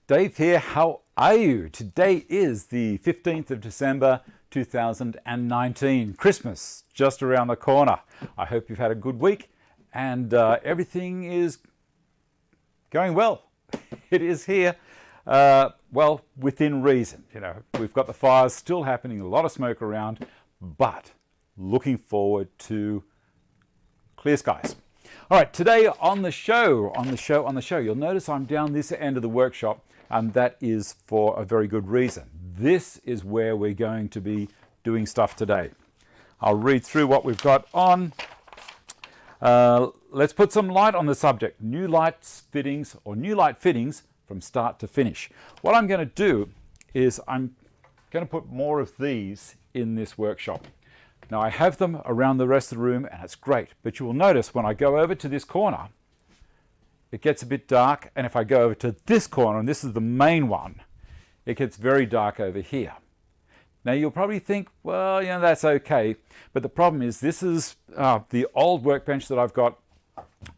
Dave here, how are you? Today is the 15th of December 2019, Christmas just around the corner. I hope you've had a good week and everything is going well. It is here, well, within reason. You know, we've got the fires still happening, a lot of smoke around, but looking forward to clear skies. All right, today on the show, you'll notice I'm down this end of the workshop, and that is for a very good reason. This is where we're going to be doing stuff today. I'll read through what we've got on. Let's put some light on the subject. New light fittings from start to finish. What I'm going to do is I'm going to put more of these in this workshop. Now I have them around the rest of the room and it's great, but you will notice when I go over to this corner, it gets a bit dark, and if I go over to this corner, and this is the main one, it gets very dark over here. Now you'll probably think, well, you know, that's okay, but the problem is this is the old workbench that I've got,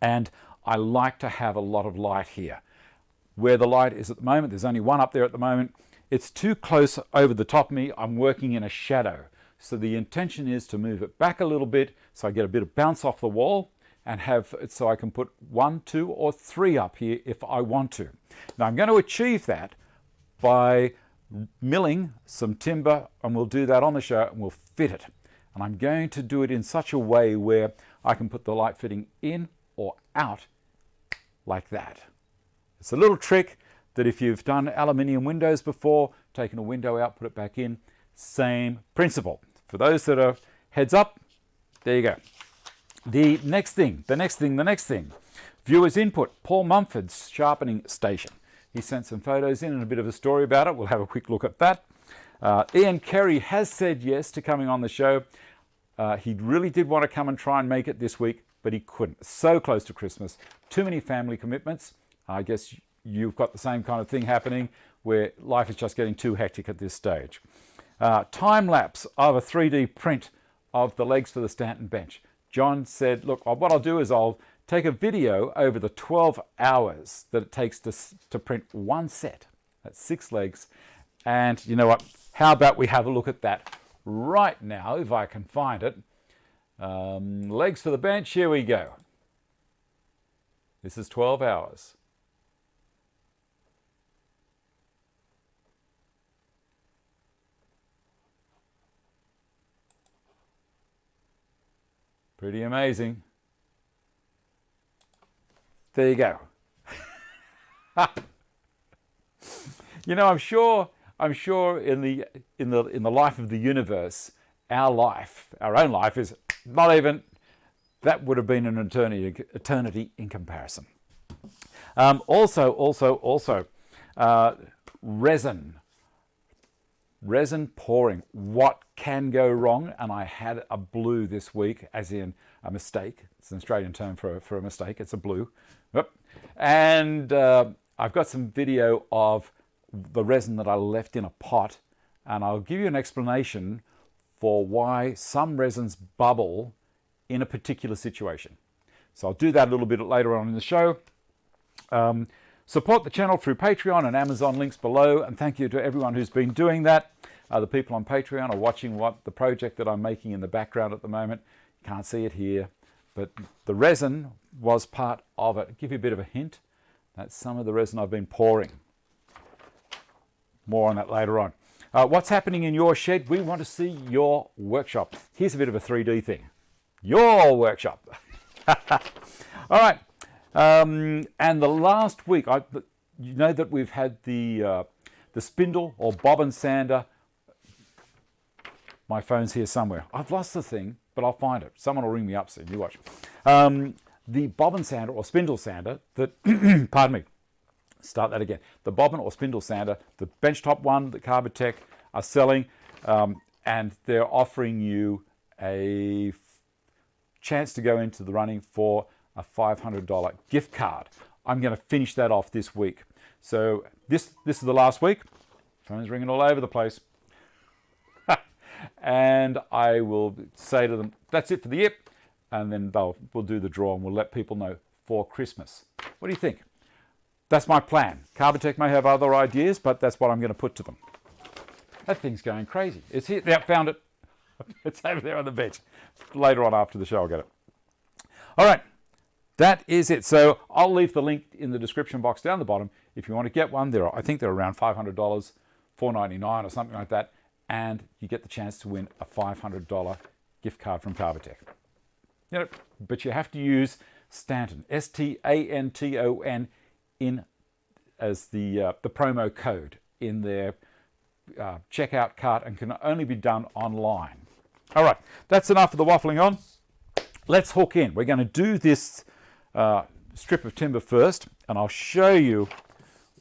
and I like to have a lot of light here. Where the light is at the moment, there's only one up there at the moment, it's too close over the top of me, I'm working in a shadow. So the intention is to move it back a little bit so I get a bit of bounce off the wall and have it so I can put 1, 2 or 3 up here if I want to. Now I'm going to achieve that by milling some timber, and we'll do that on the show and we'll fit it. And I'm going to do it in such a way where I can put the light fitting in or out like that. It's a little trick that if you've done aluminium windows before, taken a window out, put it back in, same principle. For those that are heads up, there you go. The next thing. Viewers input, Paul Mumford's sharpening station. He sent some photos in and a bit of a story about it. We'll have a quick look at that. Ian Kerry has said yes to coming on the show. He really did want to come and try and make it this week, but he couldn't. So close to Christmas. Too many family commitments. I guess you've got the same kind of thing happening where life is just getting too hectic at this stage. Time lapse of a 3D print of the legs for the Stanton bench. John said, look, what I'll do is I'll take a video over the 12 hours that it takes to print one set. That's 6 legs. And you know what? How about we have a look at that right now, if I can find it. Legs for the bench, here we go. This is 12 hours. Pretty amazing. There you go. You know, I'm sure in the life of the universe, our own life is not even, that would have been an eternity in comparison. Also, resin pouring. What can go wrong? And I had a blue this week, as in a mistake. It's an Australian term for a mistake. It's a blue. Yep. And I've got some video of the resin that I left in a pot, and I'll give you an explanation for why some resins bubble in a particular situation. So I'll do that a little bit later on in the show. Support the channel through Patreon and Amazon, links below, and thank you to everyone who's been doing that. The people on Patreon are watching the project that I'm making in the background at the moment. You can't see it here, but the resin was part of it. I'll give you a bit of a hint. That's some of the resin I've been pouring. More on that later on. What's happening in your shed? We want to see your workshop. Here's a bit of a 3D thing. Your workshop. All right. And the last week, you know that we've had the spindle or bobbin sander. My phone's here somewhere. I've lost the thing, but I'll find it. Someone will ring me up soon. You watch. The bobbin sander or spindle sander that, pardon me, start that again. The bobbin or spindle sander, the benchtop one that Carbotech are selling, and they're offering you a chance to go into the running for a $500 gift card. I'm going to finish that off this week. So this is the last week. Phone's ringing all over the place. And I will say to them, that's it for the year. And then we'll do the draw and we'll let people know for Christmas. What do you think? that's my plan. Carbotech may have other ideas, but that's what I'm going to put to them. That thing's going crazy. It's here. Yeah, found it. It's over there on the bench. Later on after the show, I'll get it. All right. That is it. So I'll leave the link in the description box down the bottom. If you want to get one, I think they're around $500, $4.99 or something like that. And you get the chance to win a $500 gift card from Carbotech. You know, but you have to use Stanton, Stanton, in as the promo code in their checkout cart, and can only be done online. All right, that's enough of the waffling on. Let's hook in. We're going to do this strip of timber first, and I'll show you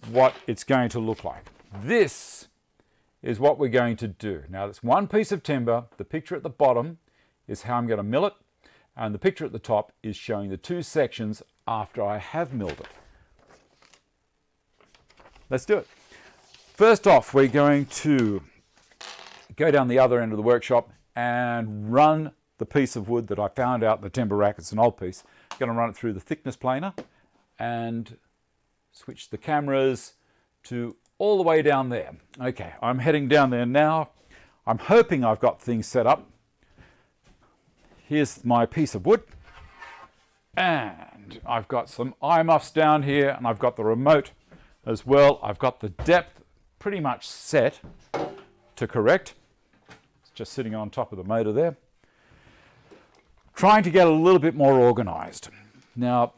what it's going to look like. This is what we're going to do. Now, it's one piece of timber. The picture at the bottom is how I'm going to mill it, and the picture at the top is showing the two sections after I have milled it. Let's do it. First off, we're going to go down the other end of the workshop and run the piece of wood that I found out in the timber rack. It's an old piece. I'm going to run it through the thickness planer and switch the cameras to all the way down there. Okay, I'm heading down there now. I'm hoping I've got things set up. Here's my piece of wood. And I've got some eye muffs down here, and I've got the remote as well. I've got the depth pretty much set to correct. It's just sitting on top of the motor there. Trying to get a little bit more organized. Now,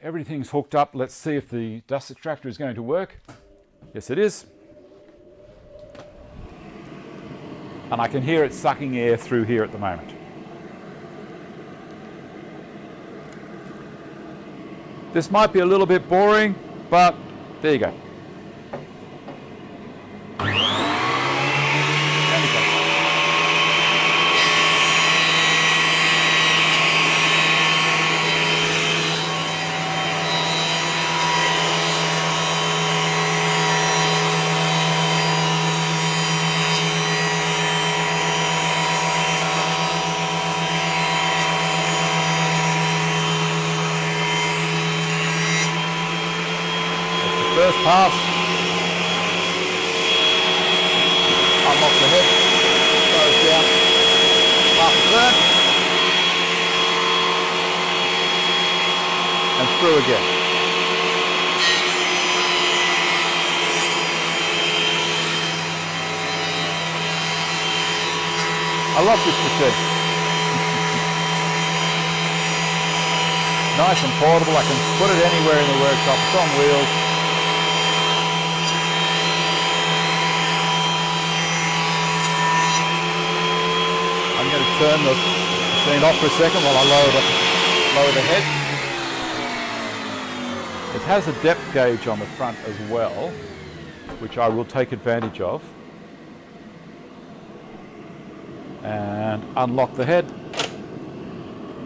everything's hooked up. Let's see if the dust extractor is going to work. Yes, it is. And I can hear it sucking air through here at the moment. This might be a little bit boring, but there you go. First pass. I'm off the head. Goes down. Half a turn. And through again. I love this machine. Nice and portable. I can put it anywhere in the workshop. It's on wheels. I'm going to turn the machine off for a second while I lower the head. It has a depth gauge on the front as well, which I will take advantage of. And unlock the head,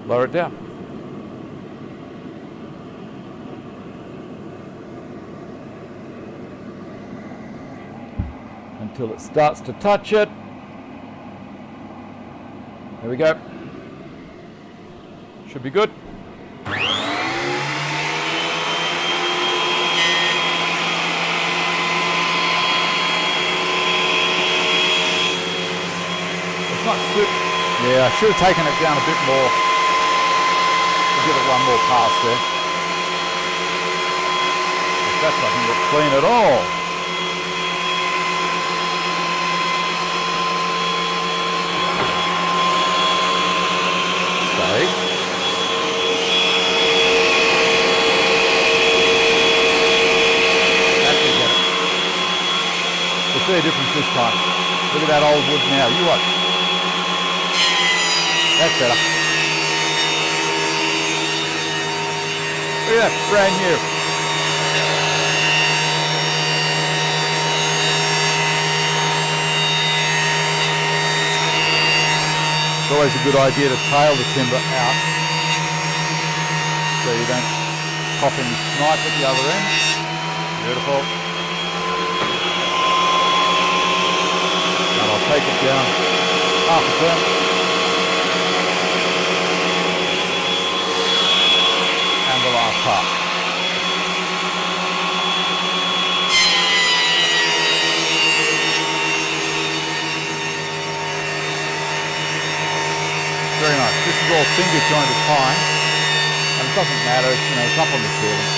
lower it down. Until it starts to touch it. There we go. Should be good. It's not super. Yeah, I should have taken it down a bit more to give it one more pass there. That doesn't look clean at all. See a difference this time. Look at that old wood now. You watch. That's better. Look at that, brand new. It's always a good idea to tail the timber out so you don't pop any snipe at the other end. Beautiful. Take it down half a turn. And the last part. small finger joint of pine, and it doesn't matter, you know, it's up on the ceiling.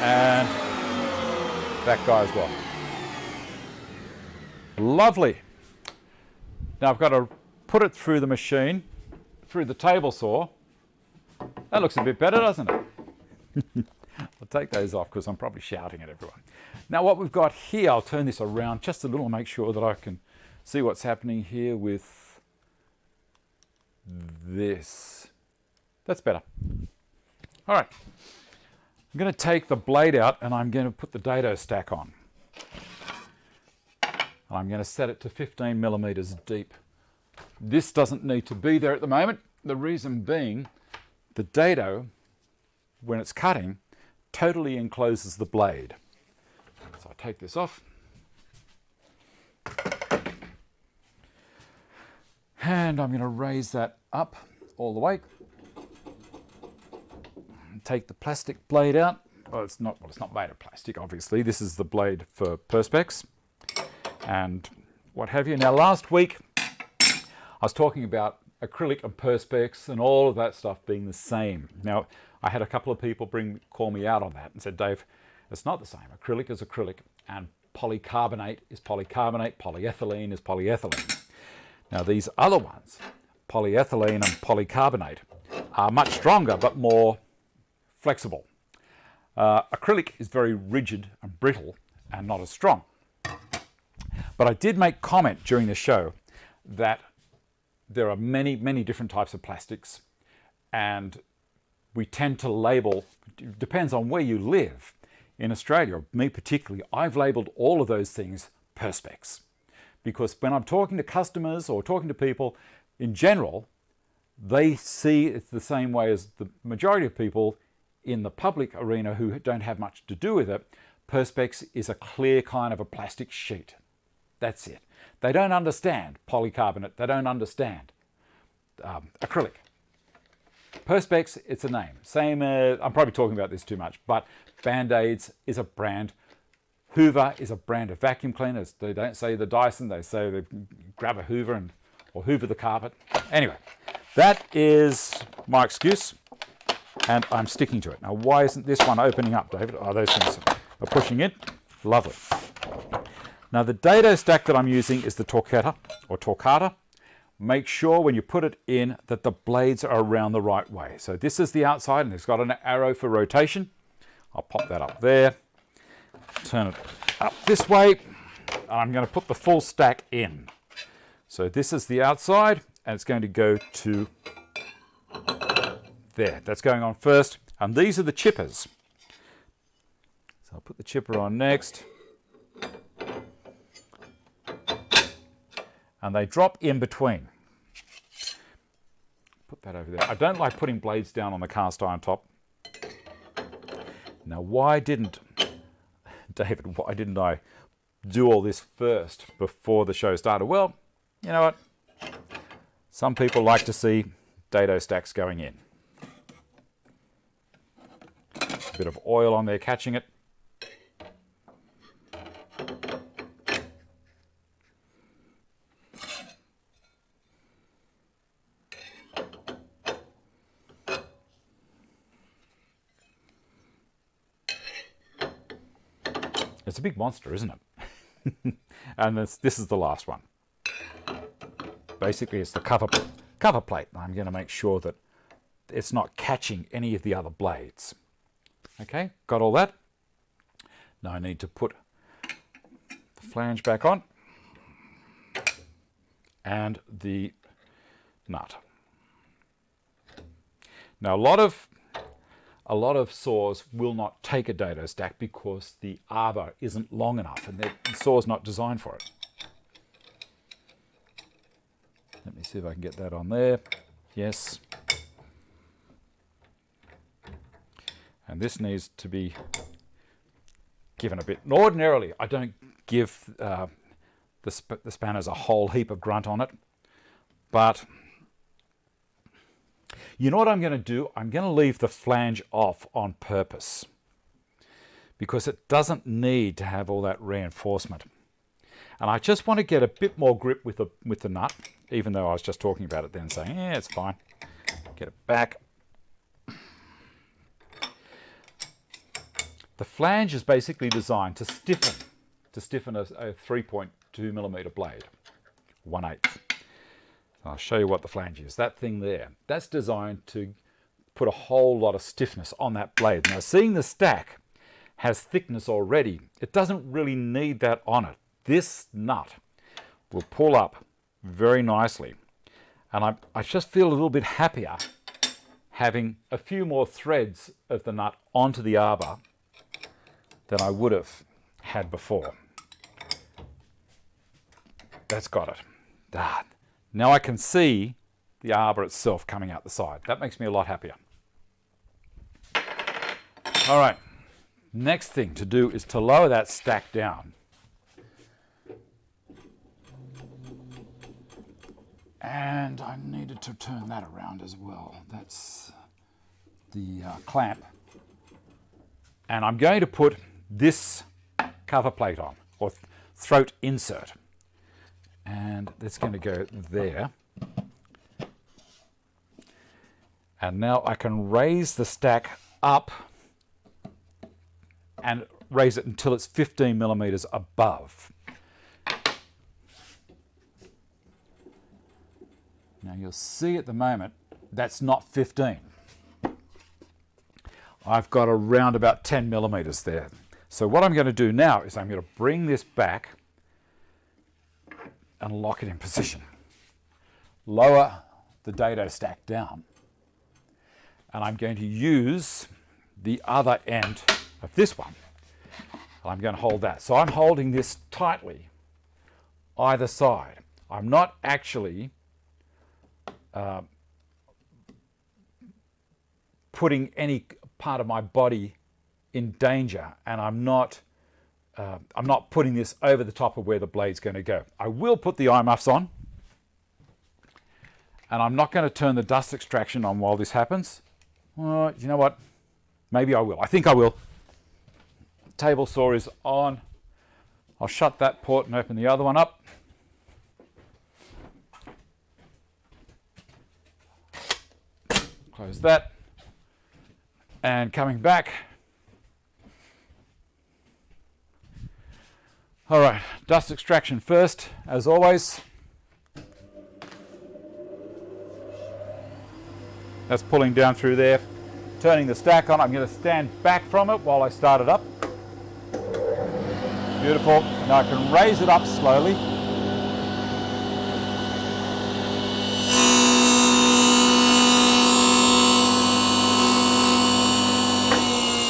And that guy as well. Lovely. Now I've got to put it through the machine, through the table saw. That looks a bit better, doesn't it? I'll take those off because I'm probably shouting at everyone. Now what we've got here, I'll turn this around just a little, make sure that I can see what's happening here with this. That's better. All right. I'm going to take the blade out and I'm going to put the dado stack on. I'm going to set it to 15 millimeters deep. This doesn't need to be there at the moment. The reason being, the dado, when it's cutting, totally encloses the blade. So I take this off. And I'm going to raise that up all the way. Take the plastic blade out. Well, it's not made of plastic, obviously. This is the blade for Perspex and what have you. Now, last week, I was talking about acrylic and Perspex and all of that stuff being the same. Now, I had a couple of people call me out on that and said, Dave, it's not the same. Acrylic is acrylic and polycarbonate is polycarbonate, polyethylene is polyethylene. Now, these other ones, polyethylene and polycarbonate, are much stronger but more flexible. Acrylic is very rigid and brittle and not as strong. But I did make comment during the show that there are many, many different types of plastics, and we tend to label, it depends on where you live. In Australia, me particularly, I've labeled all of those things Perspex, because when I'm talking to customers or talking to people in general, they see it the same way as the majority of people in the public arena who don't have much to do with it. Perspex is a clear kind of a plastic sheet. That's it. They don't understand polycarbonate. They don't understand acrylic. Perspex, it's a name. Same as, I'm probably talking about this too much, but Band-Aids is a brand. Hoover is a brand of vacuum cleaners. They don't say the Dyson, they say they grab a Hoover or Hoover the carpet. Anyway, that is my excuse, and I'm sticking to it. Now, why isn't this one opening up, David? Oh, those things are pushing in. Lovely. Now, the dado stack that I'm using is the Torquetta or Torquata. Make sure when you put it in that the blades are around the right way. So this is the outside, and it's got an arrow for rotation. I'll pop that up there. Turn it up this way. And I'm going to put the full stack in. So this is the outside, and it's going to go to there. That's going on first. And these are the chippers. So I'll put the chipper on next. And they drop in between. Put that over there. I don't like putting blades down on the cast iron top. Now, why didn't I do all this first before the show started? Well, you know what? Some people like to see dado stacks going in. A bit of oil on there catching it. It's a big monster, isn't it? And this is the last one. Basically, it's the cover plate. I'm going to make sure that it's not catching any of the other blades. Okay, got all that? Now I need to put the flange back on and the nut. Now, a lot of saws will not take a dado stack because the arbor isn't long enough and the saw's not designed for it. Let me see if I can get that on there. Yes. And this needs to be given a bit. And ordinarily, I don't give the spanners a whole heap of grunt on it, But you know what I'm going to do? I'm going to leave the flange off on purpose because it doesn't need to have all that reinforcement. And I just want to get a bit more grip with the nut, even though I was just talking about it then saying, yeah, it's fine. Get it back. The flange is basically designed to stiffen a 3.2mm blade, 1/8. I'll show you what the flange is. That thing there, that's designed to put a whole lot of stiffness on that blade. Now, seeing the stack has thickness already, it doesn't really need that on it. This nut will pull up very nicely. And I just feel a little bit happier having a few more threads of the nut onto the arbor than I would have had before. That's got it. Now I can see the arbor itself coming out the side. That makes me a lot happier. All right, next thing to do is to lower that stack down. And I needed to turn that around as well. That's the clamp. And I'm going to put this cover plate on, or throat insert. And that's going to go there. And now I can raise the stack up and raise it until it's 15mm above. Now you'll see at the moment that's not 15. I've got around about 10mm there. So what I'm going to do now is I'm going to bring this back and lock it in position. Lower the dado stack down. And I'm going to use the other end of this one. I'm going to hold that. So I'm holding this tightly either side. I'm not actually putting any part of my body in danger, and I'm not putting this over the top of where the blade's going to go. I will put the eye muffs on, and I'm not going to turn the dust extraction on while this happens. Well, you know what? Maybe I will. I think I will. Table saw is on. I'll shut that port and open the other one up. Close that. And coming back. All right, dust extraction first, as always. That's pulling down through there. Turning the stack on, I'm going to stand back from it while I start it up. Beautiful. Now I can raise it up slowly.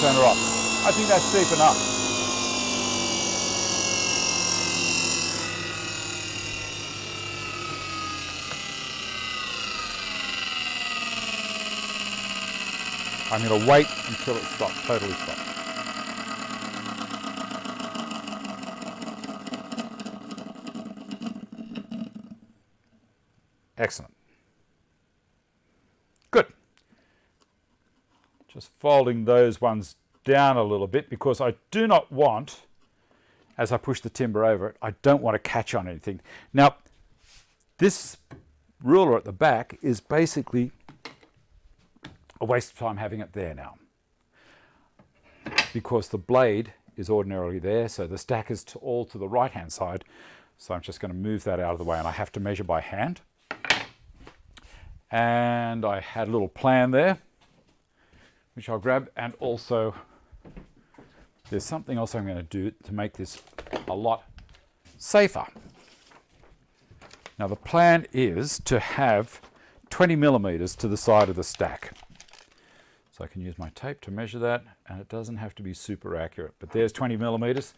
Turn her off. I think that's deep enough. I'm going to wait until it stops, totally stops. Excellent. Good. Just folding those ones down a little bit because I do not want, as I push the timber over it, I don't want to catch on anything. Now, this ruler at the back is basically a waste of time having it there now because the blade is ordinarily there, so the stack is all to the right hand side, so I'm just going to move that out of the way, and I have to measure by hand. And I had a little plan there which I'll grab, and also there's something else I'm going to do to make this a lot safer. Now the plan is to have 20mm to the side of the stack. So I can use my tape to measure that, and it doesn't have to be super accurate, but there's 20mm,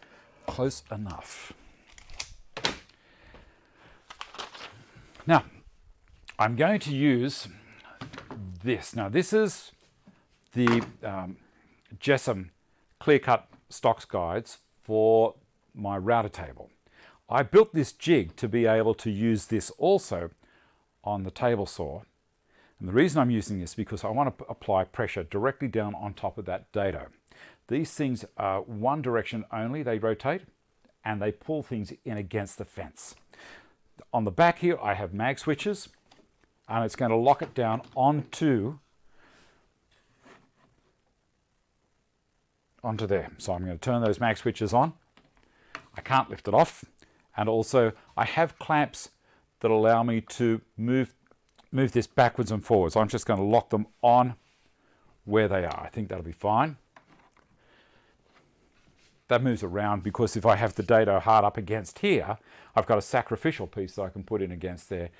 close enough. Now, I'm going to use this. Now, this is the Resin clear-cut stocks guides for my router table. I built this jig to be able to use this also on the table saw. And the reason I'm using this is because I want to apply pressure directly down on top of that dado. These things are one direction only, they rotate, and they pull things in against the fence. On the back here, I have mag switches, and it's going to lock it down onto there. So I'm going to turn those mag switches on. I can't lift it off. And also, I have clamps that allow me to move this backwards and forwards. So I'm just going to lock them on where they are. I think that'll be fine. That moves around because if I have the dado hard up against here, I've got a sacrificial piece that I can put in against there.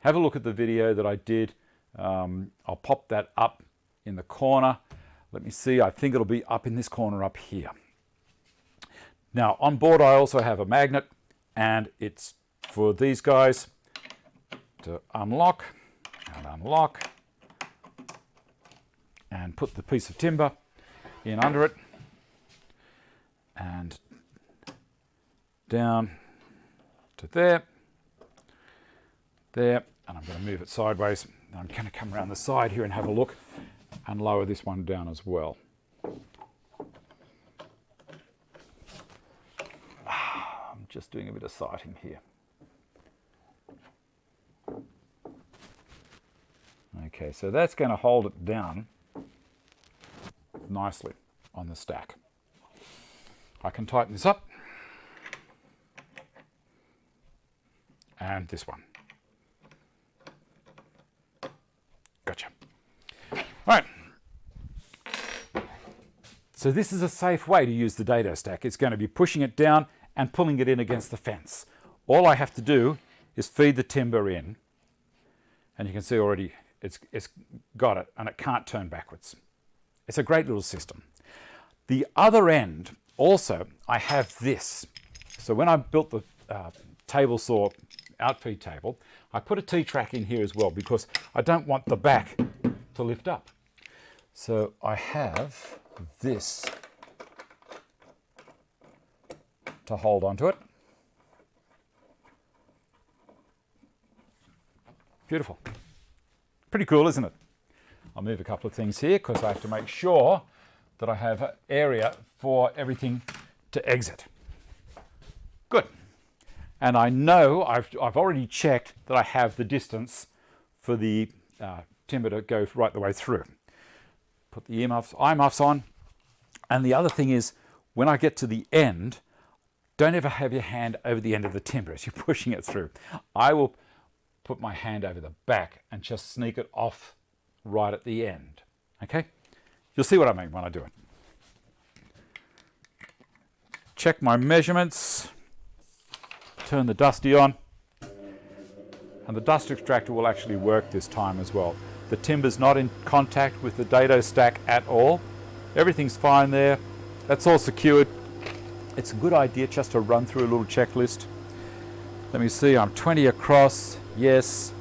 Have a look at the video that I did. I'll pop that up in the corner. Let me see, I think it'll be up in this corner up here. Now on board I also have a magnet, and it's for these guys to unlock and unlock and put the piece of timber in under it and down to there, and I'm going to move it sideways. I'm going to come around the side here and have a look and lower this one down as well. I'm just doing a bit of sighting here. Okay, so that's going to hold it down nicely on the stack. I can tighten this up. And this one. Gotcha. All right. So this is a safe way to use the dado stack. It's going to be pushing it down and pulling it in against the fence. All I have to do is feed the timber in, and you can see already it's got it, and it can't turn backwards. It's a great little system. The other end, also, I have this. So when I built the table saw outfeed table, I put a T-track in here as well because I don't want the back to lift up. So I have this to hold onto it. Beautiful. Pretty cool, isn't it? I'll move a couple of things here because I have to make sure that I have an area for everything to exit. Good. And I know I've already checked that I have the distance for the timber to go right the way through. Put the eye muffs on. And the other thing is, when I get to the end, don't ever have your hand over the end of the timber as you're pushing it through. I will put my hand over the back and just sneak it off right at the end. Okay? You'll see what I mean when I do it. Check my measurements. Turn the dusty on. And the dust extractor will actually work this time as well. The timber's not in contact with the dado stack at all. Everything's fine there. That's all secured. It's a good idea just to run through a little checklist. Let me see, I'm 20 across, yes.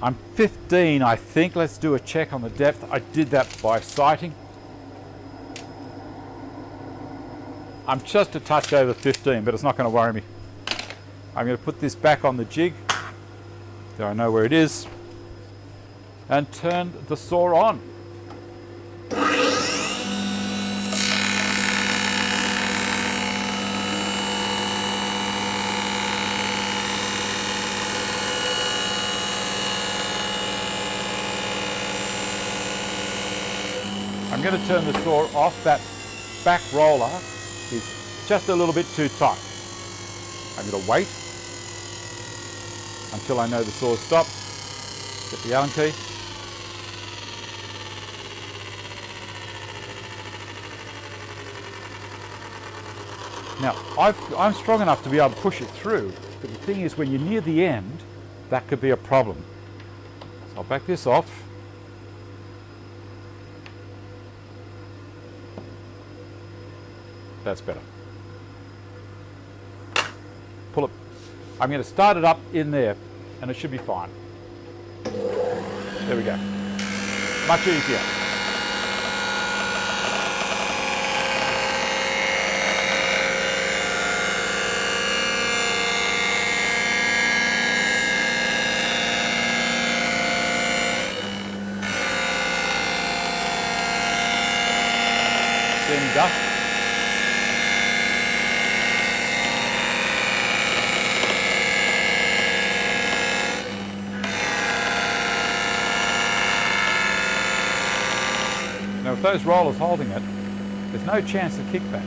I'm 15, I think. Let's do a check on the depth. I did that by sighting. I'm just a touch over 15, but it's not going to worry me. I'm going to put this back on the jig, so I know where it is, and turn the saw on. I'm going to turn the saw off. That back roller is just a little bit too tight. I'm going to wait until I know the saw's stopped. Get the Allen key. Now, I'm strong enough to be able to push it through, but the thing is, when you're near the end, that could be a problem. So I'll back this off. That's better. Pull it. I'm going to start it up in there, and it should be fine. There we go. Much easier. dust. Now with those rollers holding it, there's no chance of kickback.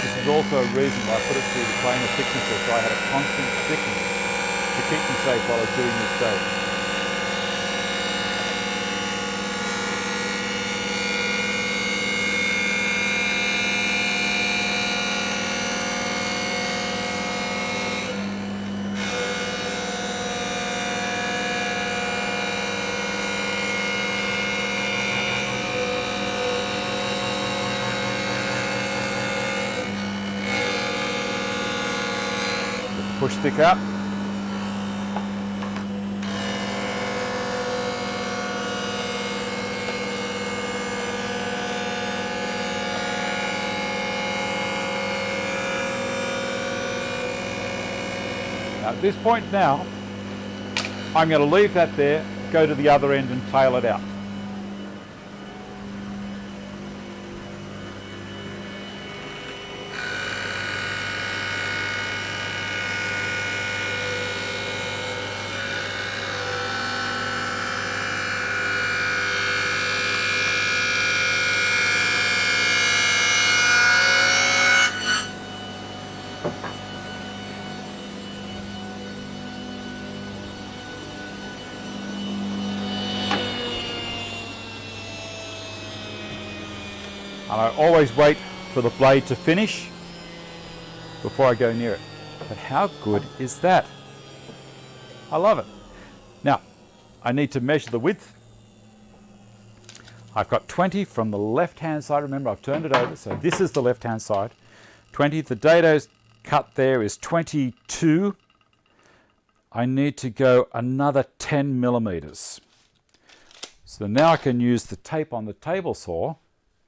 This is also a reason why I put it through the planer thicknesser, so I had a constant thickness to keep me safe while I was doing this stage. Push stick up. Now at this point now, I'm going to leave that there, go to the other end and tail it out. And I always wait for the blade to finish before I go near it. But how good is that? I love it. Now, I need to measure the width. I've got 20 from the left-hand side. Remember, I've turned it over, so this is the left-hand side. 20, the dado's cut there is 22. I need to go another 10 millimeters. So now I can use the tape on the table saw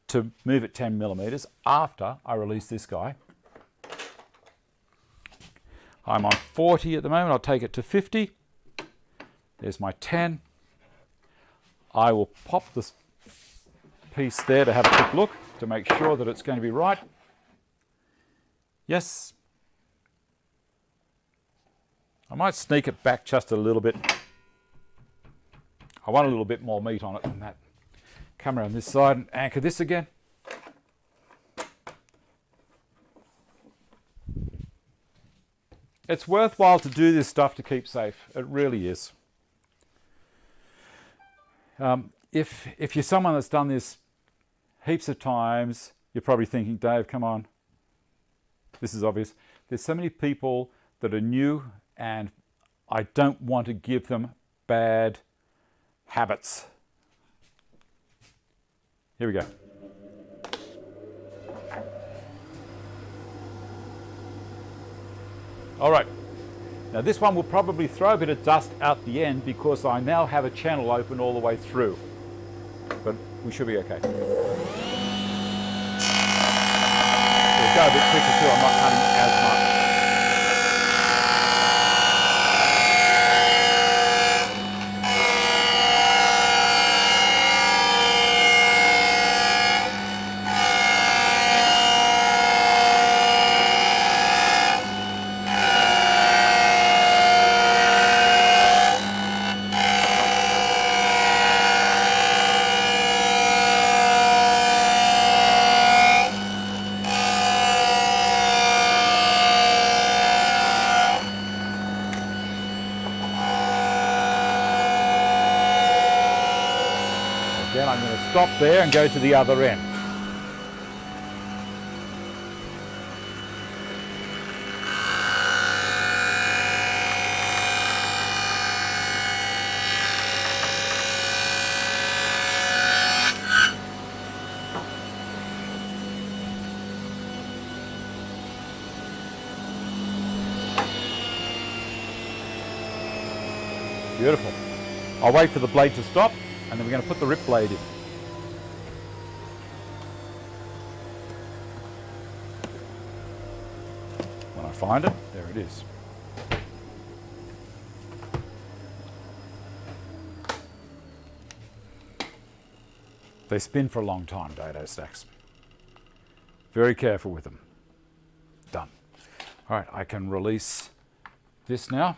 to move it 10 millimeters after I release this guy. I'm on 40 at the moment. I'll take it to 50. There's my 10. I will pop this piece there to have a quick look to make sure that it's going to be right. Yes. I might sneak it back just a little bit. I want a little bit more meat on it than that. Come around this side and anchor this again. It's worthwhile to do this stuff to keep safe. It really is. If you're someone that's done this heaps of times, you're probably thinking, Dave, come on. This is obvious. There's so many people that are new and I don't want to give them bad habits. Here we go. All right. Now this one will probably throw a bit of dust out the end because I now have a channel open all the way through. But we should be okay. It'll go a bit quicker too. I'm not cutting as much. Again, I'm going to stop there and go to the other end. Beautiful. I'll wait for the blade to stop and then we're going to put the rip blade in. When I find it, there it is. They spin for a long time, dado stacks. Very careful with them. Done. All right, I can release this now.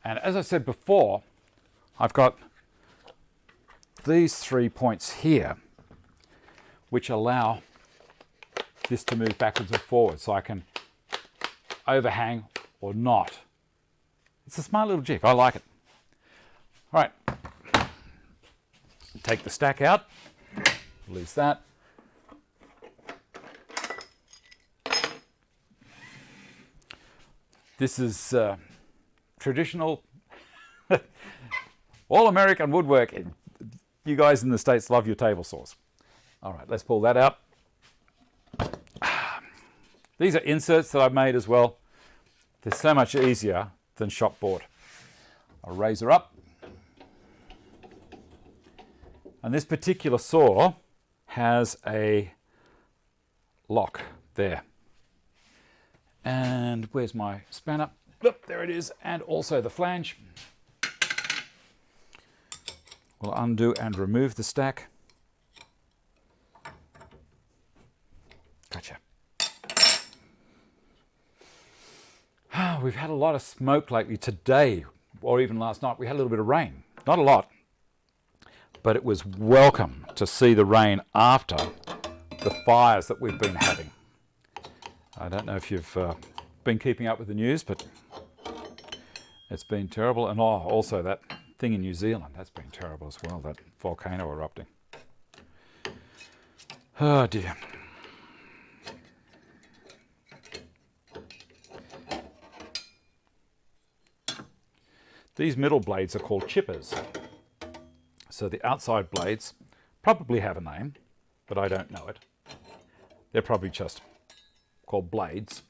And as I said before, I've got these 3 points here, which allow this to move backwards and forwards, so I can overhang or not. It's a smart little jig. I like it. All right. Take the stack out. Release that. This is traditional, all-American woodwork. You guys in the States love your table saws. All right, let's pull that out. These are inserts that I've made as well. They're so much easier than shop bought. I'll raise her up. And this particular saw has a lock there. And where's my spanner? Look, there it is. And also the flange. We'll undo and remove the stack. Gotcha. We've had a lot of smoke lately. Today, or even last night, we had a little bit of rain. Not a lot, but it was welcome to see the rain after the fires that we've been having. I don't know if you've been keeping up with the news, but it's been terrible. And also that thing in New Zealand, that's been terrible as well, that volcano erupting. Oh dear. These middle blades are called chippers. So the outside blades probably have a name, but I don't know it. They're probably just called blades.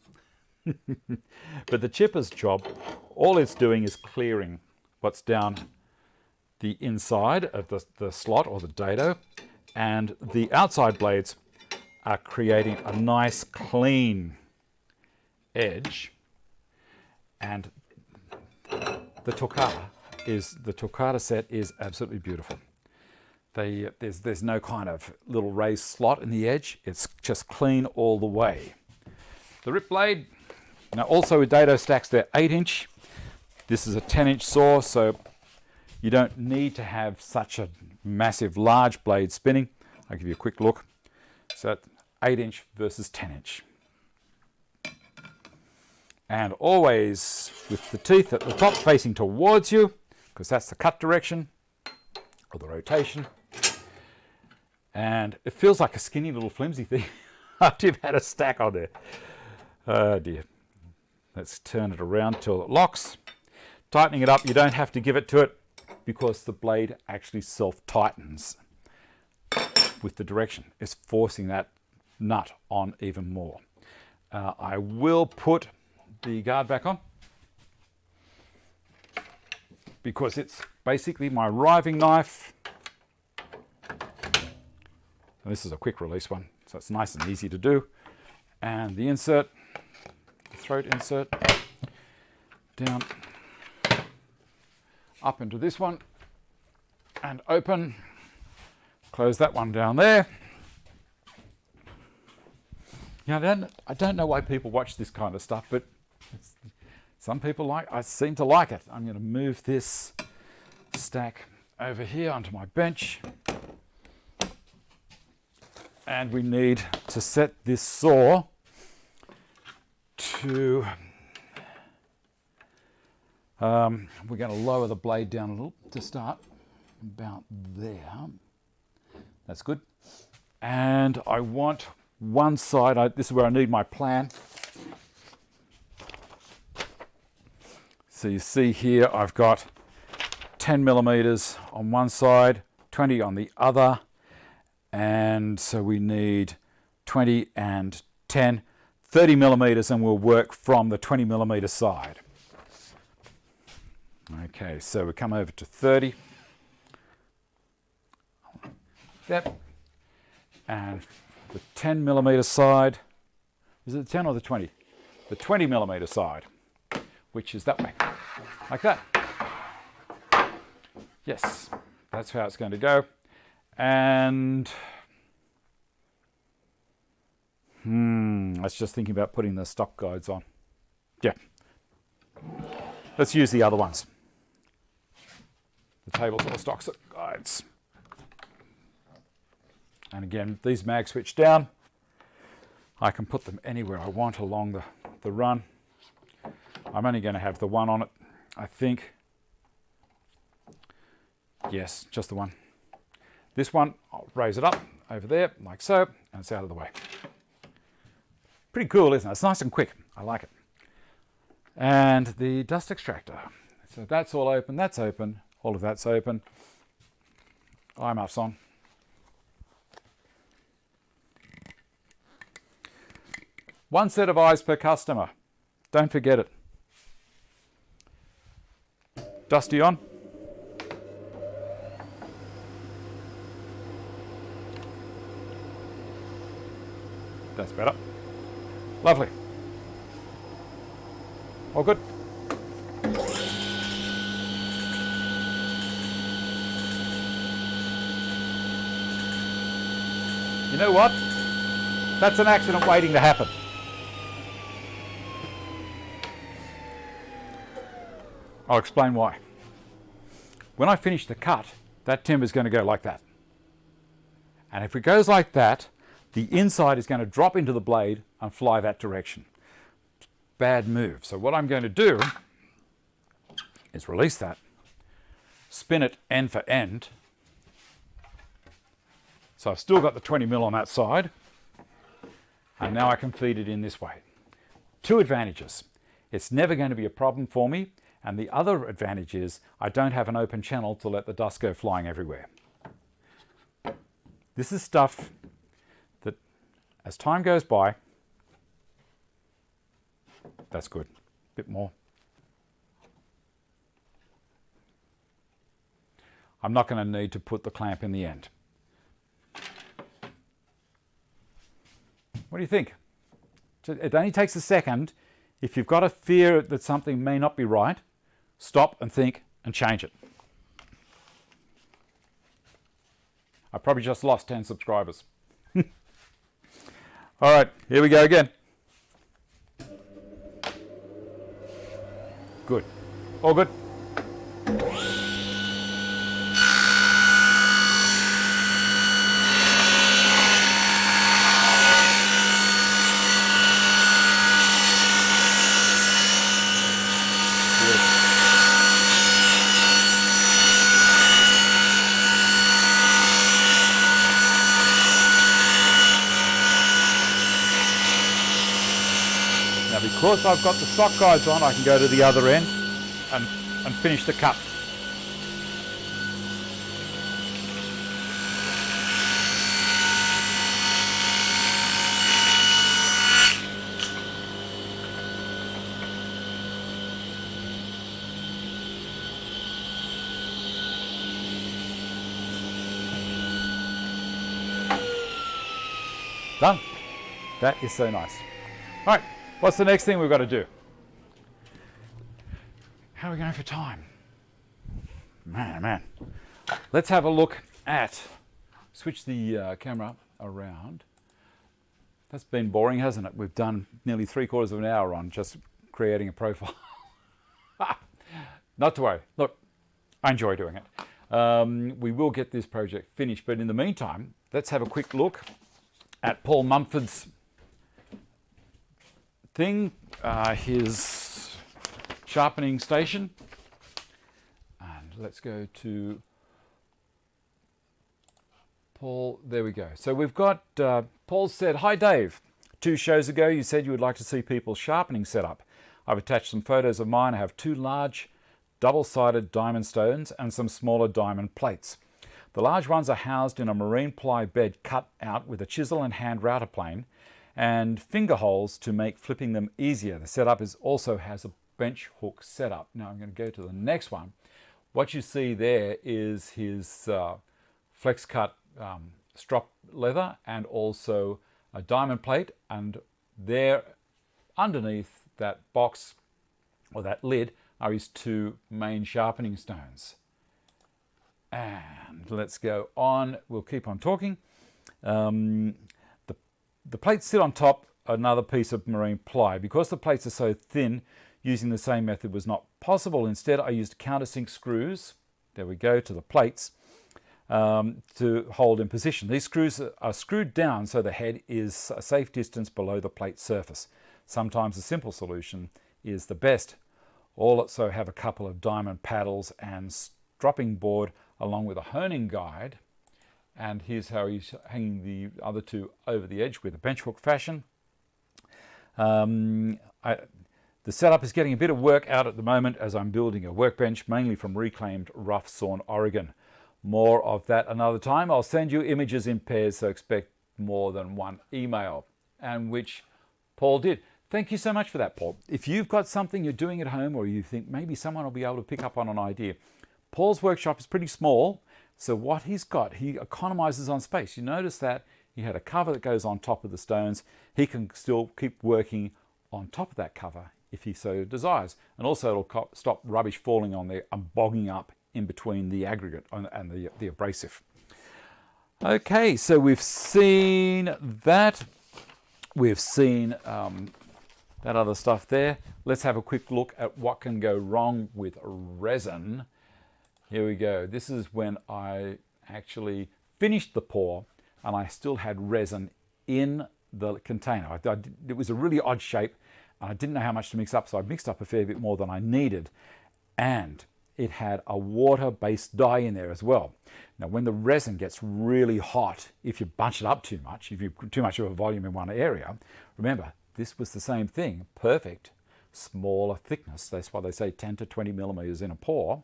But the chipper's job, all it's doing is clearing what's down the inside of the slot or the dado, and the outside blades are creating a nice clean edge. And the toccata set is absolutely beautiful. There's no kind of little raised slot in the edge. It's just clean all the way. The rip blade, now also with dado stacks, they're 8-inch. This is a 10-inch saw, so you don't need to have such a massive large blade spinning. I'll give you a quick look. So 8-inch versus 10-inch. And always with the teeth at the top facing towards you, because that's the cut direction or the rotation. And it feels like a skinny little flimsy thing after you've had a stack on there. Oh dear. Let's turn it around till it locks. Tightening it up, you don't have to give it to it because the blade actually self-tightens with the direction. It's forcing that nut on even more. I will put the guard back on because it's basically my riving knife. And this is a quick release one, so it's nice and easy to do. And the insert, the throat insert, down, up into this one, and open. Close that one down there. Yeah, I don't know why people watch this kind of stuff, but some people I seem to like it. I'm going to move this stack over here onto my bench. And we need to set this saw to, we're going to lower the blade down a little to start, about there. That's good. And I want one side, this is where I need my plan. So you see here, I've got 10 millimeters on one side, 20 on the other. And so we need 20 and 10, 30 millimeters, and we'll work from the 20 millimeter side. Okay, so we come over to 30. Yep. And the 10 millimeter side, is it the 10 or the 20? The 20 millimeter side, which is that way, like that. Yes, that's how it's going to go. And I was just thinking about putting the stock guides on. Yeah. Let's use the other ones. The tables or stock guides. And again, these mag switch down. I can put them anywhere I want along the run. I'm only going to have the one on it, I think. Yes, just the one. This one, I'll raise it up over there, like so, and it's out of the way. Pretty cool, isn't it? It's nice and quick. I like it. And the dust extractor. So that's all open, that's open, all of that's open. Eye muffs on. One set of eyes per customer. Don't forget it. Dusty on. That's better. Lovely. All good. You know what? That's an accident waiting to happen. I'll explain why. When I finish the cut, that timber is going to go like that. And if it goes like that, the inside is going to drop into the blade and fly that direction. Bad move. So what I'm going to do is release that, spin it end for end. So I've still got the 20 mil on that side. And now I can feed it in this way. Two advantages. It's never going to be a problem for me. And the other advantage is I don't have an open channel to let the dust go flying everywhere. This is stuff that, as time goes by, that's good. A bit more. I'm not going to need to put the clamp in the end. What do you think? It only takes a second. If you've got a fear that something may not be right, stop and think and change it. I probably just lost 10 subscribers. All right, here we go again. Good. All good. Because I've got the stock guides on, I can go to the other end and finish the cut. Done. That is so nice. All right. What's the next thing we've got to do? How are we going for time? Man. Let's have a look at, switch the camera around. That's been boring, hasn't it? We've done nearly 3/4 of an hour on just creating a profile. Not to worry. Look, I enjoy doing it. We will get this project finished, but in the meantime, let's have a quick look at Paul Mumford's thing, his sharpening station. And let's go to Paul. There we go. So we've got, Paul said, "Hi Dave, 2 shows ago you said you would like to see people's sharpening setup. I've attached some photos of mine. I have 2 large double-sided diamond stones and some smaller diamond plates. The large ones are housed in a marine ply bed cut out with a chisel and hand router plane and finger holes to make flipping them easier. The setup also has a bench hook setup." Now I'm going to go to the next one. What you see there is his flex cut strop leather and also a diamond plate, and there underneath that box or that lid are his 2 main sharpening stones. And let's go on. We'll keep on talking. The plates sit on top another piece of marine ply. Because the plates are so thin, using the same method was not possible. Instead, I used countersink screws, there we go, to the plates to hold in position. These screws are screwed down so the head is a safe distance below the plate surface. Sometimes a simple solution is the best. Also have a couple of diamond paddles and stropping board along with a honing guide. And here's how he's hanging the other two over the edge with a bench hook fashion. The setup is getting a bit of work out at the moment as I'm building a workbench, mainly from reclaimed rough sawn Oregon. More of that another time. I'll send you images in pairs, so expect more than one email, and which Paul did. Thank you so much for that, Paul. If you've got something you're doing at home or you think maybe someone will be able to pick up on an idea, Paul's workshop is pretty small, so what he's got, he economizes on space. You notice that he had a cover that goes on top of the stones. He can still keep working on top of that cover if he so desires. And also it'll stop rubbish falling on there and bogging up in between the aggregate and the abrasive. Okay, so we've seen that. We've seen that other stuff there. Let's have a quick look at what can go wrong with resin. Here we go. This is when I actually finished the pour and I still had resin in the container. It was a really odd shape and I didn't know how much to mix up, so I mixed up a fair bit more than I needed. And it had a water-based dye in there as well. Now, when the resin gets really hot, if you bunch it up too much, if you've too much of a volume in one area, remember, this was the same thing, perfect, smaller thickness. That's why they say 10 to 20 millimeters in a pour,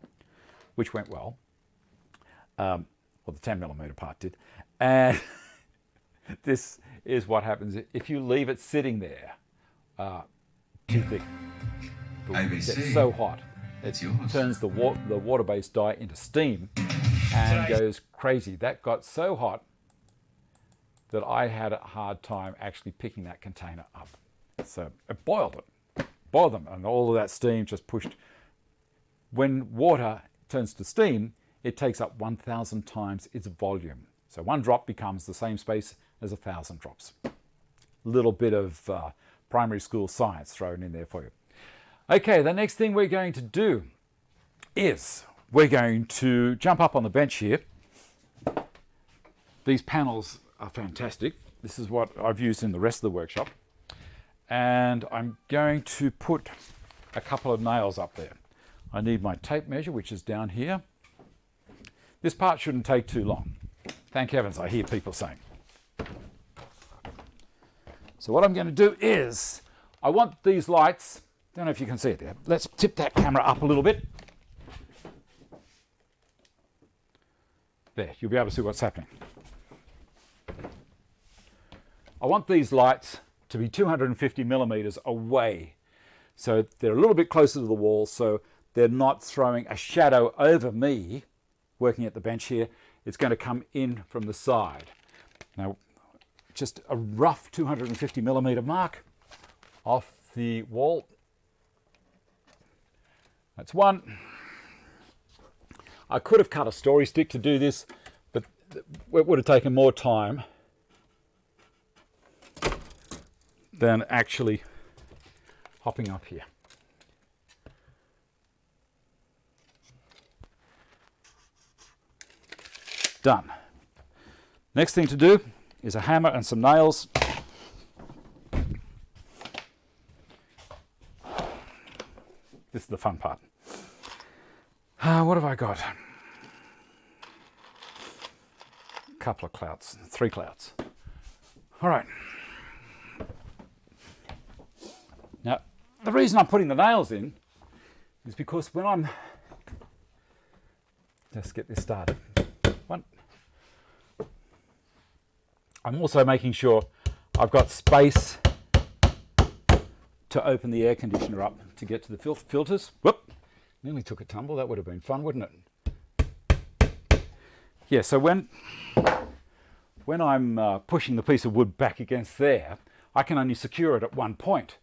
which went well. Well, the 10 millimeter part did. And this is what happens if you leave it sitting there too thick. It gets so hot. It turns the water-based dye into steam and goes crazy. That got so hot that I had a hard time actually picking that container up. So it boiled them, and all of that steam just pushed. When water turns to steam, it takes up 1,000 times its volume. So one drop becomes the same space as 1,000 drops. Little bit of primary school science thrown in there for you. Okay, the next thing we're going to do is we're going to jump up on the bench here. These panels are fantastic. This is what I've used in the rest of the workshop. And I'm going to put a couple of nails up there. I need my tape measure, which is down here. This part shouldn't take too long. Thank heavens, I hear people saying. So what I'm going to do is, I want these lights, don't know if you can see it there. Let's tip that camera up a little bit. There, you'll be able to see what's happening. I want these lights to be 250 millimeters away. So they're a little bit closer to the wall, so they're not throwing a shadow over me working at the bench here. It's going to come in from the side. Now, just a rough 250 millimeter mark off the wall. That's one. I could have cut a story stick to do this, but it would have taken more time than actually hopping up here. Done. Next thing to do is a hammer and some nails. This is the fun part. What have I got? A couple of clouds, 3 clouds. All right. Now, the reason I'm putting the nails in is because when I'm... Let's get this started. One. I'm also making sure I've got space to open the air conditioner up to get to the filters. Whoop! Nearly took a tumble. That would have been fun, wouldn't it? Yeah, so when I'm pushing the piece of wood back against there, I can only secure it at one point.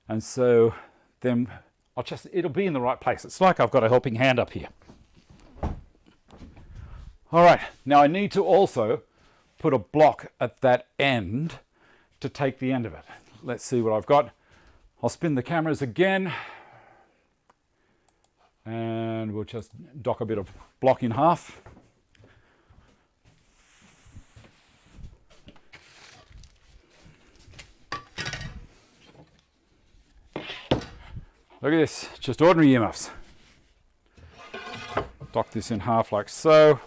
And so then it'll be in the right place. It's like I've got a helping hand up here. All right, now I need to also put a block at that end to take the end of it. Let's see what I've got. I'll spin the cameras again and we'll just dock a bit of block in half. Look at this, just ordinary earmuffs. Dock this in half like so.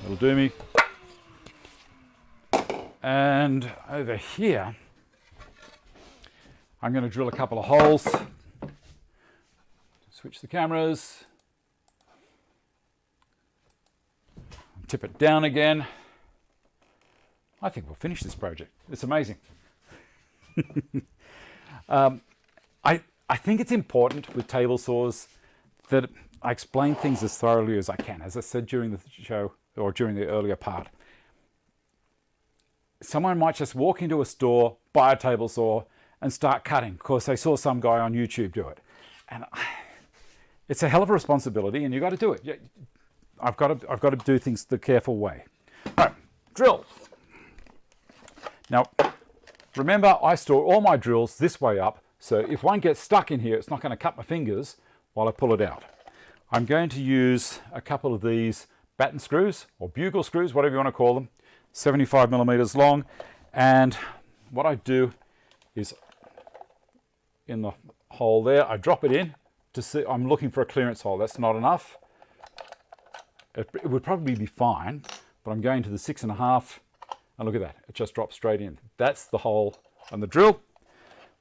That'll do me. And over here, I'm going to drill a couple of holes. Switch the cameras. Tip it down again. I think we'll finish this project. It's amazing. I think it's important with table saws that I explain things as thoroughly as I can. As I said during the show, or during the earlier part, someone might just walk into a store, buy a table saw, and start cutting because they saw some guy on YouTube do it. And it's a hell of a responsibility, and you've got to do it. I've got to do things the careful way. All right, drill. Now, remember, I store all my drills this way up, so if one gets stuck in here, it's not going to cut my fingers while I pull it out. I'm going to use a couple of these batten screws, or bugle screws, whatever you want to call them, 75 millimeters long, and what I do is, in the hole there, I drop it in to see, I'm looking for a clearance hole. That's not enough. It would probably be fine, but I'm going to the 6.5. And look at that, it just drops straight in. That's the hole and the drill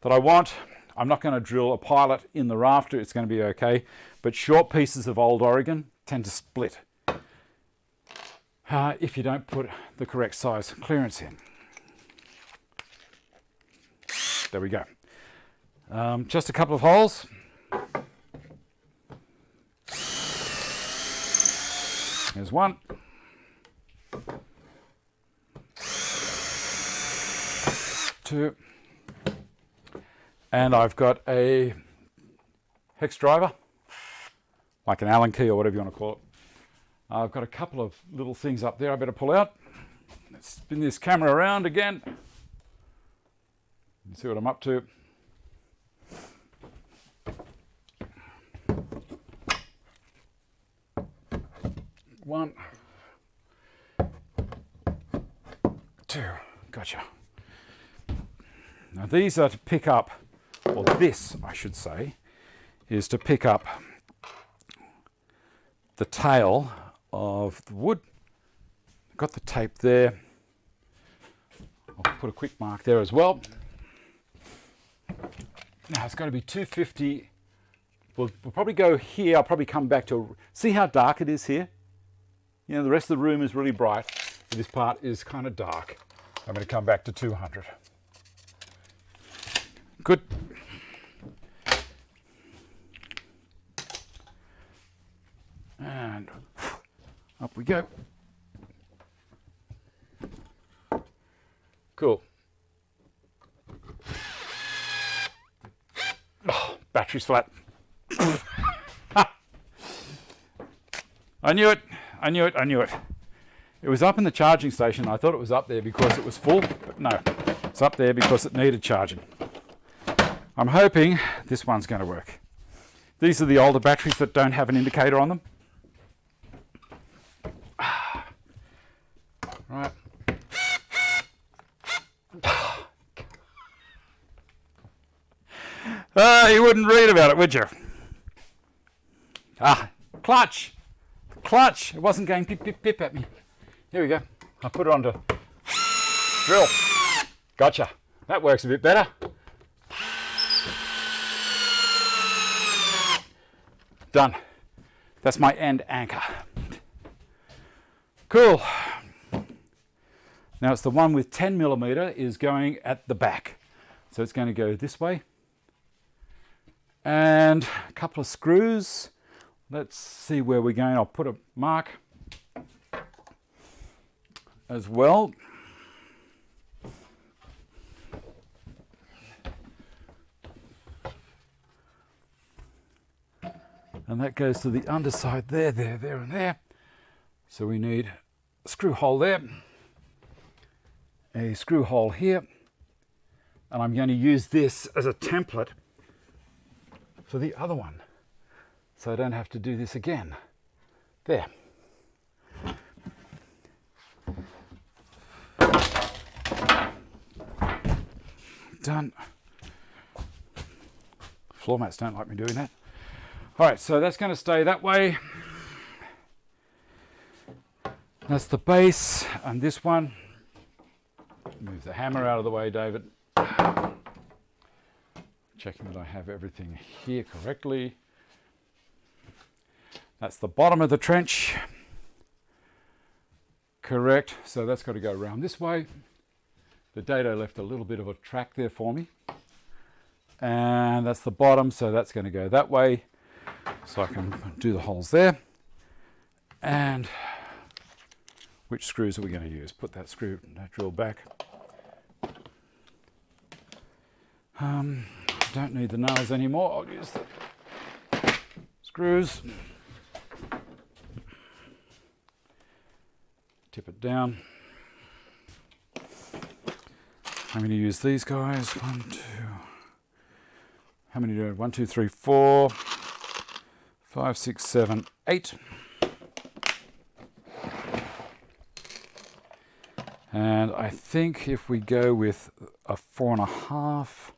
that I want. I'm not going to drill a pilot in the rafter, it's going to be okay. But short pieces of old Oregon tend to split if you don't put the correct size clearance in. There we go. Just a couple of holes. Here's one. Two. And I've got a hex driver, like an Allen key or whatever you want to call it. I've got a couple of little things up there I better pull out. Let's spin this camera around again. See what I'm up to. One, two, gotcha. Now these are to pick up, or this I should say, is to pick up the tail of the wood. Got the tape there. I'll put a quick mark there as well. Now it's got to be 250. We'll probably go here. I'll probably come back to, see how dark it is here? You know, the rest of the room is really bright. This part is kind of dark. I'm going to come back to 200. Good. And up we go. Cool. Oh, battery's flat. I knew it. I knew it. I knew it. It was up in the charging station. I thought it was up there because it was full, but no. It's up there because it needed charging. I'm hoping this one's going to work. These are the older batteries that don't have an indicator on them. Right. You wouldn't read about it, would you? Clutch. Clutch. It wasn't going pip, pip, pip at me. Here we go. I put it onto drill. Gotcha. That works a bit better. Done. That's my end anchor. Cool. Now it's the one with 10 millimeter is going at the back. So it's going to go this way. And a couple of screws. Let's see where we're going. I'll put a mark as well. And that goes to the underside there, there, there, and there. So we need a screw hole there, a screw hole here, and I'm going to use this as a template for the other one, so I don't have to do this again. There. Done. Floor mats don't like me doing that. All right, so that's going to stay that way. That's the base, and this one. Move the hammer out of the way, David. Checking that I have everything here correctly. That's the bottom of the trench. Correct, so that's got to go around this way. The dado left a little bit of a track there for me. And that's the bottom, so that's going to go that way. So I can do the holes there. And which screws are we going to use? Put that screw, that drill back. Don't need the nails anymore. I'll use the screws. Tip it down. I'm going to use these guys. 1, 2. How many do I have? 1, 2, 3, 4, 5, 6, 7, 8. And I think if we go with a 4.5,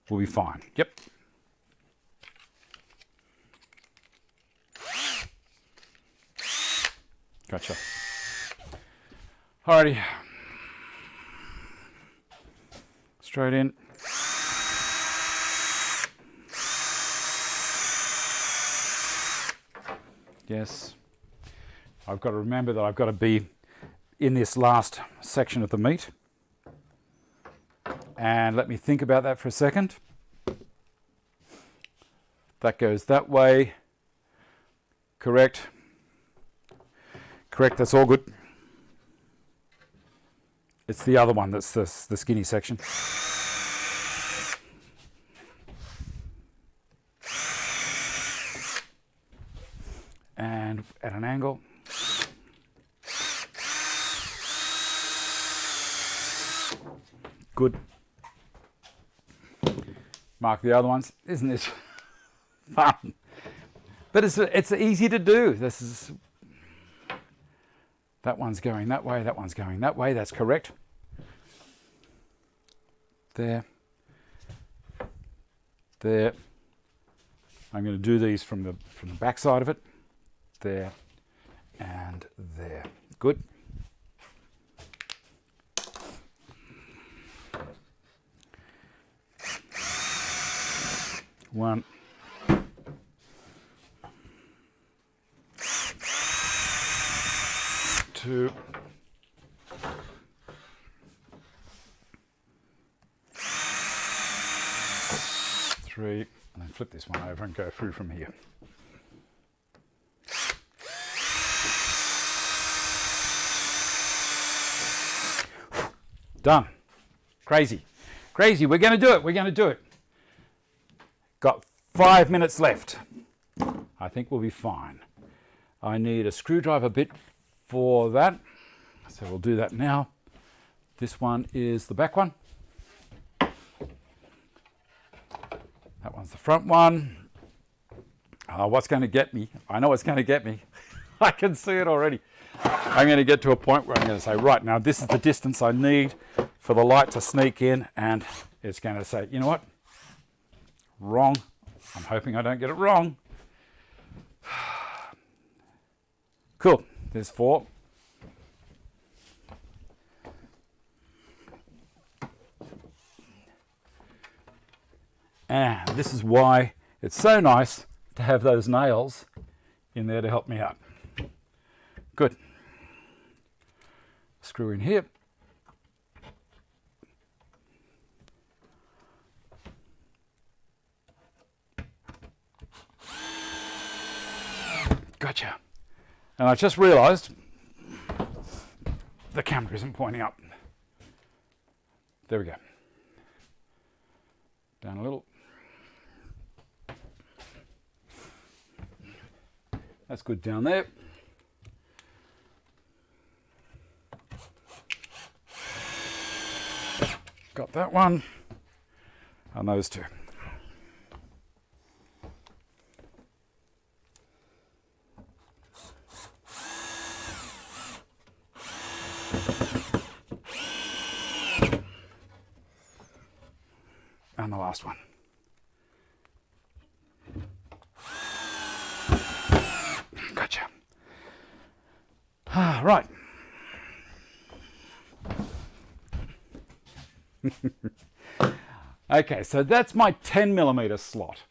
we'll be fine. Yep. Gotcha. Alrighty. Straight in. Yes. I've got to remember that I've got to be in this last section of the meat. And let me think about that for a second. That goes that way. Correct. Correct, that's all good. It's the other one that's the skinny section. And at an angle. Good. Mark the other ones. Isn't this fun? But it's easy to do. This is, that one's going that way, that one's going that way. That's correct. There. There. I'm going to do these from the back side of it. There and there. Good. One. Two. Three. And then flip this one over and go through from here. Done. Crazy. Crazy. We're going to do it. We're going to do it. Got 5 minutes left. I think we'll be fine. I need a screwdriver bit for that. So we'll do that now. This one is the back one. That one's the front one. What's going to get me? I know what's going to get me. I can see it already. I'm going to get to a point where I'm going to say, right, now this is the distance I need for the light to sneak in, and it's going to say, you know what? Wrong. I'm hoping I don't get it wrong. Cool. There's 4. And this is why it's so nice to have those nails in there to help me out. Good. Screw in here. Gotcha. And I just realized the camera isn't pointing up. There we go. Down a little. That's good down there. Got that one. And those two. And the last one. Gotcha. Right. Okay, so that's my 10mm slot.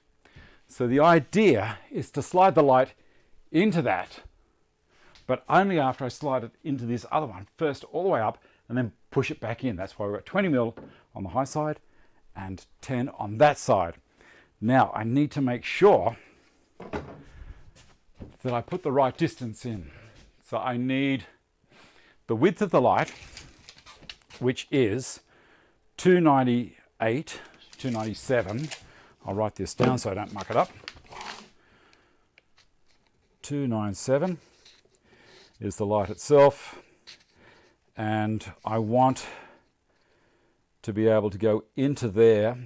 So the idea is to slide the light into that, but only after I slide it into this other one, first all the way up, and then push it back in. That's why we've got 20mm on the high side and 10 on that side. Now I need to make sure that I put the right distance in. So I need the width of the light, which is 298, 297. I'll write this down so I don't muck it up. 297 is the light itself, and I want to be able to go into there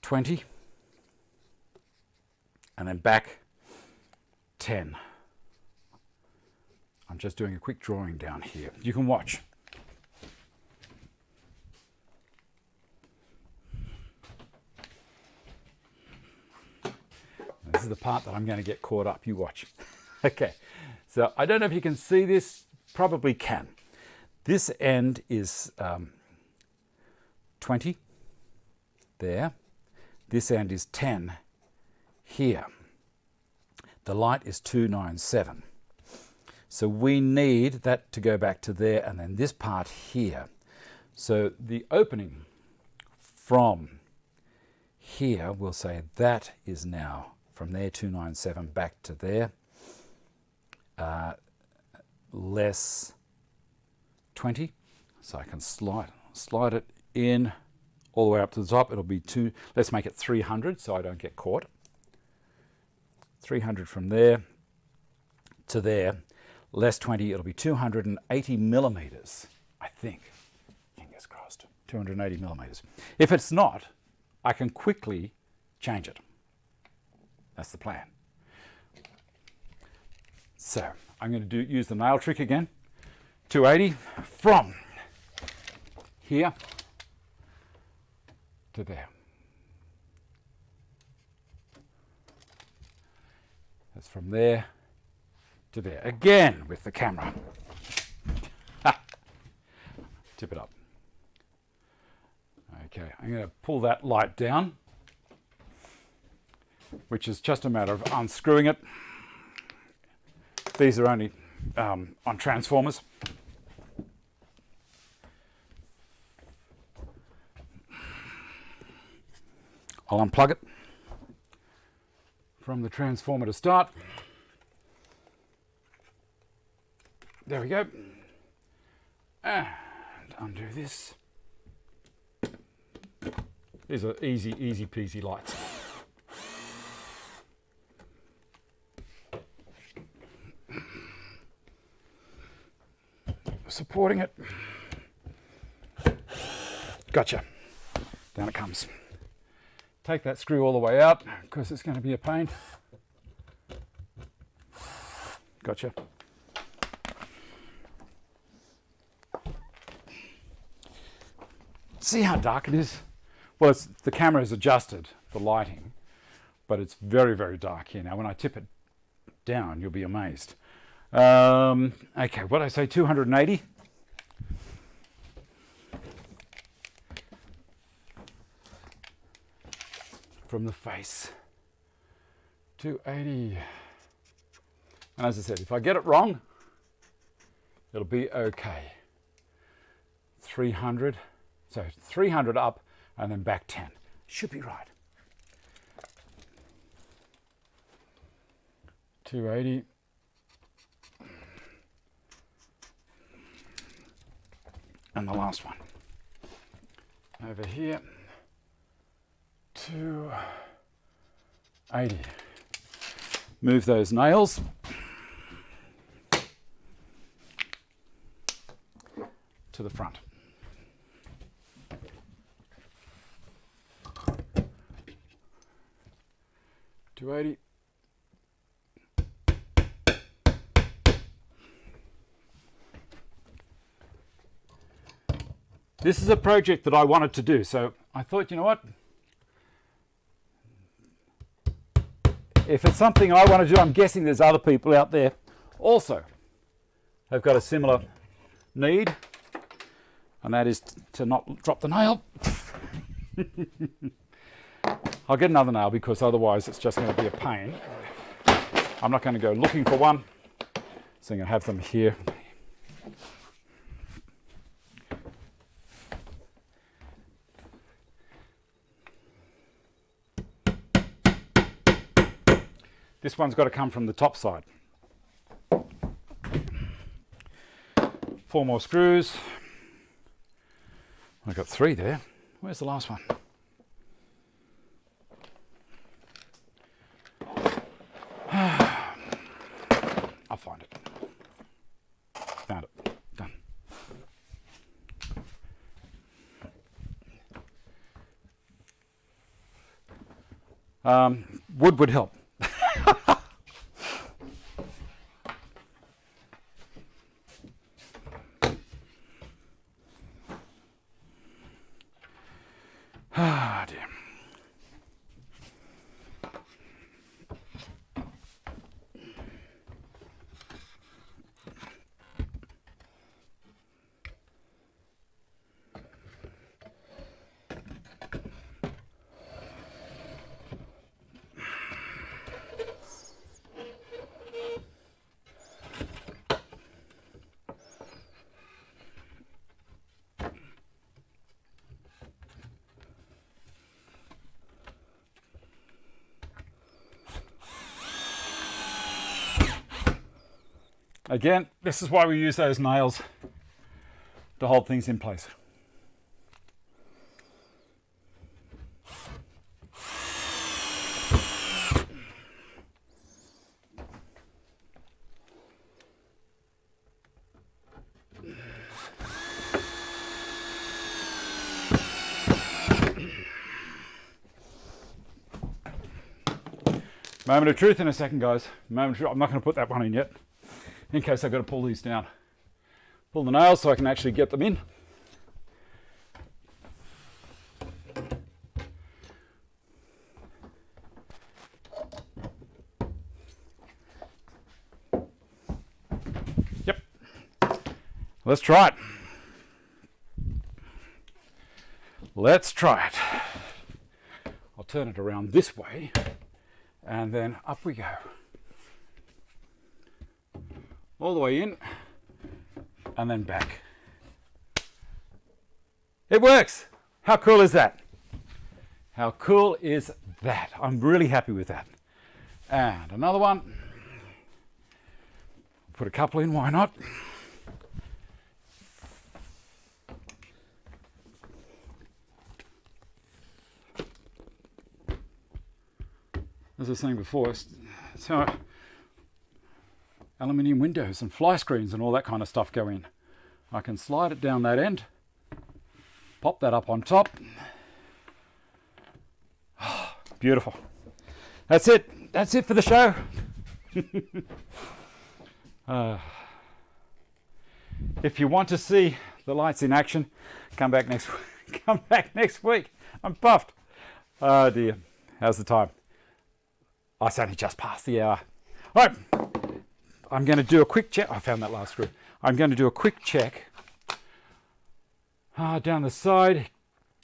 20 and then back 10. I'm just doing a quick drawing down here. You can watch. This is the part that I'm going to get caught up. You watch. Okay, so I don't know if you can see this. Probably can. This end is 20 there. This end is 10 here. The light is 297. So we need that to go back to there, and then this part here. So the opening from here, we'll say that is now from there 297 back to there, less 20. So I can slide it in all the way up to the top. It'll be let's make it 300 so I don't get caught. 300 from there to there, less 20, it'll be 280mm, I think. Fingers crossed. 280mm. If it's not, I can quickly change it. That's the plan. So I'm going to use the nail trick again. 280 from here to there. That's from there to there. Again with the camera. Tip it up. Okay, I'm going to pull that light down, which is just a matter of unscrewing it. These are only on transformers. I'll unplug it from the transformer to start. There we go. And undo this. These are easy peasy lights. Supporting it. Gotcha. Down it comes. Take that screw all the way out because it's going to be a pain. Gotcha. See how dark it is? Well, the camera is adjusted for lighting, but it's very, very dark here. Now, when I tip it down, you'll be amazed. Okay, what did I say, 280? From the face, 280. And as I said, if I get it wrong, it'll be okay. 300, so 300 up and then back 10. Should be right. 280. And the last one. Over here. 280. move those nails. To the front. $280. This is a project that I wanted to do, so I thought, you know what? If it's something I want to do, I'm guessing there's other people out there also have got a similar need, and that is to not drop the nail. I'll get another nail because otherwise it's just going to be a pain. I'm not going to go looking for one, so I'm going to have them here. This one's got to come from the top side. 4 more screws. I've got 3 there. Where's the last one? I'll find it. Found it. Done. Wood would help. Ah, dear. Again, this is why we use those nails to hold things in place. Moment of truth in a second, guys. Moment of truth. I'm not going to put that one in yet, in case I've got to pull these down. Pull the nails so I can actually get them in. Yep. Let's try it. Let's try it. I'll turn it around this way, and then up we go. All the way in, and then back. It works! How cool is that? How cool is that? I'm really happy with that. And another one. Put a couple in, why not? As I was saying before, it's how aluminium windows and fly screens and all that kind of stuff go in. I can slide it down that end, pop that up on top. Oh, beautiful. That's it. That's it for the show. If you want to see the lights in action, come back next week. I'm puffed. Oh dear. How's the time? Oh, it's only just past the hour. All right. I'm going to do a quick check. I found that last screw. I'm going to do a quick check down the side.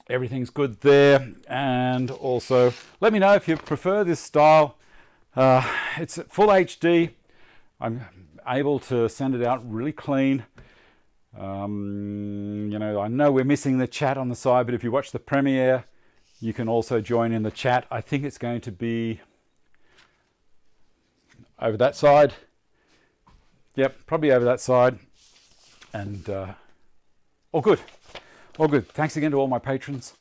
Everything's good there. And also, let me know if you prefer this style. It's full HD. I'm able to send it out really clean. You know, I know we're missing the chat on the side, but if you watch the premiere, you can also join in the chat. I think it's going to be over that side. Yep, probably over that side. And all good. All good. Thanks again to all my patrons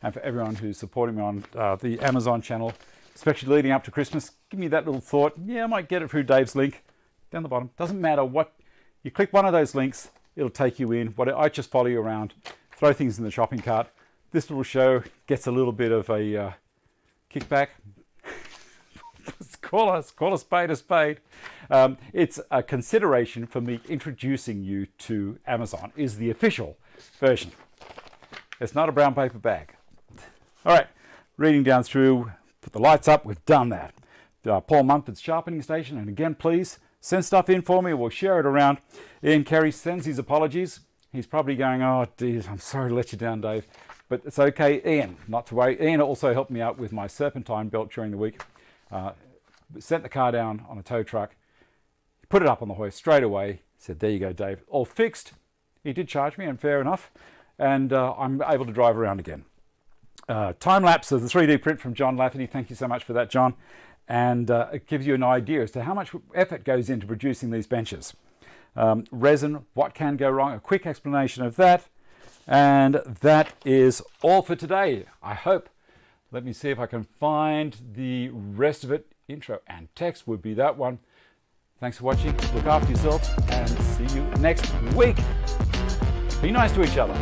and for everyone who's supporting me on the Amazon channel especially leading up to Christmas, give me that little thought, yeah, I might get it through Dave's link down the bottom. Doesn't matter what, you click one of those links, it'll take you in. I just follow you around, throw things in the shopping cart. This little show gets a little bit of a kickback. Call a spade a spade. It's a consideration for me introducing you to Amazon, is the official version. It's not a brown paper bag. All right, reading down through, put the lights up, we've done that. Paul Mumford's sharpening station, and again, please send stuff in for me, we'll share it around. Ian Carey sends his apologies. He's probably going, oh dear, I'm sorry to let you down, Dave. But it's okay, Ian, not to worry. Ian also helped me out with my serpentine belt during the week. Sent the car down on a tow truck, put it up on the hoist straight away, said, there you go, Dave, all fixed. He did charge me, and fair enough, and I'm able to drive around again. Time lapse of the 3D print from John Lafferty. Thank you so much for that, John. And it gives you an idea as to how much effort goes into producing these benches. Resin, what can go wrong? A quick explanation of that. And that is all for today, I hope. Let me see if I can find the rest of it. Intro and text would be that one. Thanks for watching. Look after yourself and see you next week. Be nice to each other.